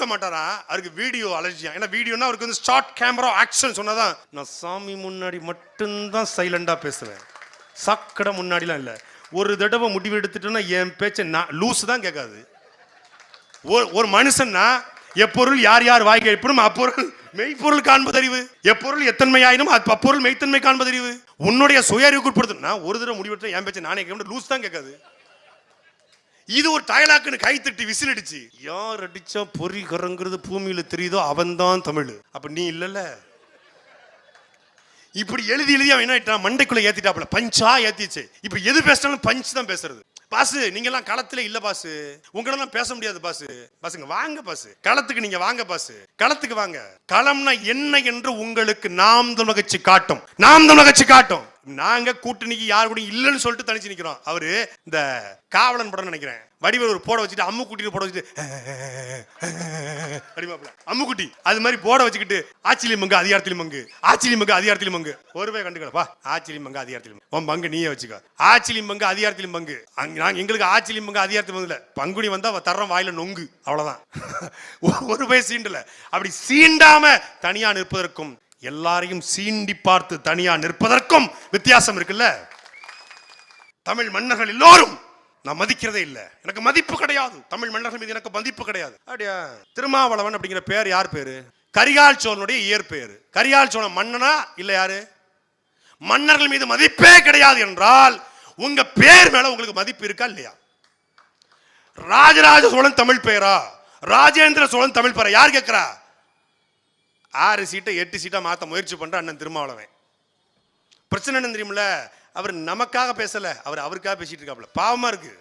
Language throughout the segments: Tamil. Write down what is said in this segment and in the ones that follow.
இருக்க மாட்டாரா, அவருக்கு வீடியோ அலர்ஜியா. ஏன்னா வீடியோனா அவருக்கு வந்து ஷார்ட் கேமரா ஆக்ஷன் சொன்னாதான், நான் சாமி முன்னாடி மட்டும்தான் சைலண்டா பேசுவேன், சக்கட முன்னாடிலாம் இல்லை. ஒரு தடவை முடிவு எடுத்துட்டேன்னா என் பேச்சை நான் லூஸ் தான் கேட்காது. ஒரு மனுஷன்னா எப்பொருள் யார் யார் வாய் கேட்படும் அப்பொருள் மெய்ப்பொருள் காண்பதறிவு, எப்பொருள் எத்தன்மையாயினும் அப்பொருள் மெய்த்தன்மை காண்பதறிவு. உன்னுடைய சுய அறிவுக்கு உட்படுத்து. நான் ஒரு தடவை முடிவெடுத்தேன் என் பேச்சை நானே கேட்க லூஸ் தான் கேட்காது. இது ஒரு டயலாக்னு கை தட்டி விசில் அடிச்சு, யார் அடிச்சா பொறி கறங்கிறது பூமியில தெரியுதோ அவன் தான் தமிழ். அப்ப நீ இல்லல்ல. இப்படி எழுதி எழுதி அவன் என்ன மண்டைக்குள்ள ஏத்திட்டாப்ல, பஞ்சா ஏத்திச்சு. இப்ப எது பேசினாலும் பஞ்ச் தான் பேசுறது. பாசு நீங்க எல்லாம் களத்துல இல்ல பாசு, உங்களெல்லாம் பேச முடியாது பாசு. பாசுங்க வாங்க பாசு, களத்துக்கு நீங்க வாங்க பாசு, களத்துக்கு வாங்க. களம்னா என்ன என்று உங்களுக்கு நாம் தமிழ் கட்சி காட்டும், நாம் தமிழ் கட்சி காட்டும். நாங்க கூட்டணிக்கு யாரு கூட இல்லைன்னு சொல்லிட்டு தனிச்சு நிக்கிறோம். அவரு இந்த காவலன் படம் நினைக்கிறேன், வடிவேல் ஒரு போட வச்சுட்டு அம்மு குட்டி போட வச்சுட்டு அம்முக்குட்டி அது மாதிரி போட வச்சுக்கிட்டு ஆச்சிலியம் மங்கு அதிகாரத்திலும் மங்கு, ஆச்சிலியம் மங்கு அதிகாரத்திலும் மங்கு. ஒருவே கண்டுக்கலப்பா, ஆச்சிலியம் மங்கு அதிகாரத்திலும் உன் பங்கு நீயே வச்சுக்க. ஆச்சிலியம் மங்கு அதிகாரத்திலும் பங்கு. நாங்க எங்களுக்கு ஆச்சிலியம் மங்கு அதிகாரத்திலும் இல்ல, பங்குனி வந்தா தர்றோம் வாயில நொங்கு, அவ்வளவுதான். ஒரு போய் சீண்டல. அப்படி சீண்டாம தனியா நிற்பதற்கும் எல்லாரையும் சீண்டி பார்த்து தனியா நிற்பதற்கும் வித்தியாசம் இருக்குல்ல. தமிழ் மன்னர்கள் எல்லோரும் நான் மதிக்கிறதே இல்லை, எனக்கு மதிப்பு கிடையாது. தமிழ் மன்னர்கள் மீது எனக்கு மதிப்பு கிடையாது. அப்படியா? திருமாவளவன் அப்படிங்கிற பேர் யார் பேரு? கரிகால் சோழனுடைய இயற்பெயர். கரிகால் சோழன் மன்னனா இல்ல யாரு? மன்னர்கள் மீது மதிப்பே கிடையாது என்றால் உங்க பேர் மேல உங்களுக்கு மதிப்பு இருக்கா இல்லையா? ராஜராஜ சோழன் தமிழ் பெயரா, ராஜேந்திர சோழன் தமிழ் பெயரா? யார் கேட்கிறா? 6 சீட்டை 8 சீட்டா மாத்த முயற்சி பண்ற அண்ணன் திருமாவளவன். பிரச்சனை என்ன தெரியுமில்ல, அவர் நமக்காக பேசல, அவர் அவருக்காக பேசிட்டு இருக்காப்ல. பாவமா இருக்கு.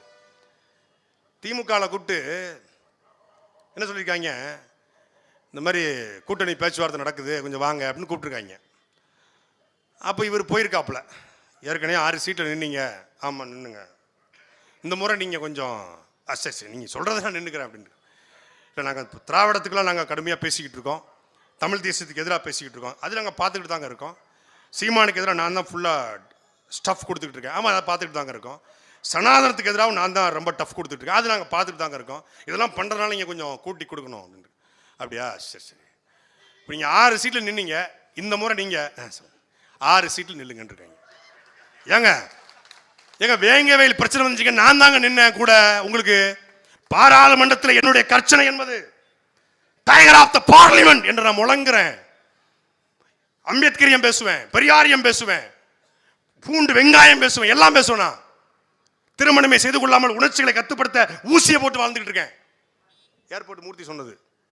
திமுகல கூப்பிட்டு என்ன சொல்லியிருக்காங்க, இந்த மாதிரி கூட்டணி பேச்சுவார்த்தை நடக்குது கொஞ்சம் வாங்க அப்படின்னு கூப்பிட்டுருக்காங்க. அப்போ இவர் போயிருக்காப்புல, ஏற்கனவே 6 சீட்டில் நின்னீங்க, ஆமாம் நின்றுங்க, இந்த முறை நீங்கள் கொஞ்சம் சரி நீங்கள் சொல்கிறத நான் நின்றுக்கிறேன் அப்படின்ட்டு. இல்லை நாங்கள் திராவிடத்துக்கெல்லாம் நாங்கள் கடுமையாக பேசிக்கிட்டு இருக்கோம், தமிழ் தேசியத்துக்கு எதிராக பேசிக்கிட்டு இருக்கோம், அது நாங்கள் பார்த்துக்கிட்டு தாங்க இருக்கோம். சீமானுக்கு எதிராக நான் தான் ஃபுல்லாக ஸ்டஃப் கொடுத்துக்கிட்டு இருக்கேன், ஆமாம் அதை பார்த்துட்டு தாங்க இருக்கோம். சனாதனத்துக்கு எதிராக நான் தான் ரொம்ப டஃப் கொடுத்துட்ருக்கேன், அது நாங்கள் பார்த்துட்டு தாங்க இருக்கோம். இதெல்லாம் பண்ணுறதுனால நீங்கள் கொஞ்சம் கூட்டி கொடுக்கணும் அப்படின்ட்டு. அப்படியா சரி சரி. இப்போ நீங்கள் 6 சீட்டில் நின்னீங்க, இந்த முறை நீங்கள் 6 சீட்டில் நில்லுங்கன்னு இருக்காங்க. ஏங்க வேங்கவேல் பிரச்சனை வந்துச்சுங்க, நான் தாங்க நின்னேன் கூட. உங்களுக்கு பாராளுமன்றத்தில் என்னுடைய கர்ச்சனை என்பது டைகர் ஆஃப் த பார்லிமெண்ட் என்று நான் முழங்குறேன். அம்பேத்கரியம் பேசுவேன், பெரியாரியம் பேசுவேன், பூண்டு வெங்காயம் பேசுவேன், எல்லாம் பேசுவேன். திருமணமே செய்து கொள்ளாமல் உணர்ச்சிகளை கட்டுப்படுத்த ஊசியை போட்டு வாழ்ந்துட்டு இருக்கேன். ஏர்போர்ட் மூர்த்தி சொன்னது.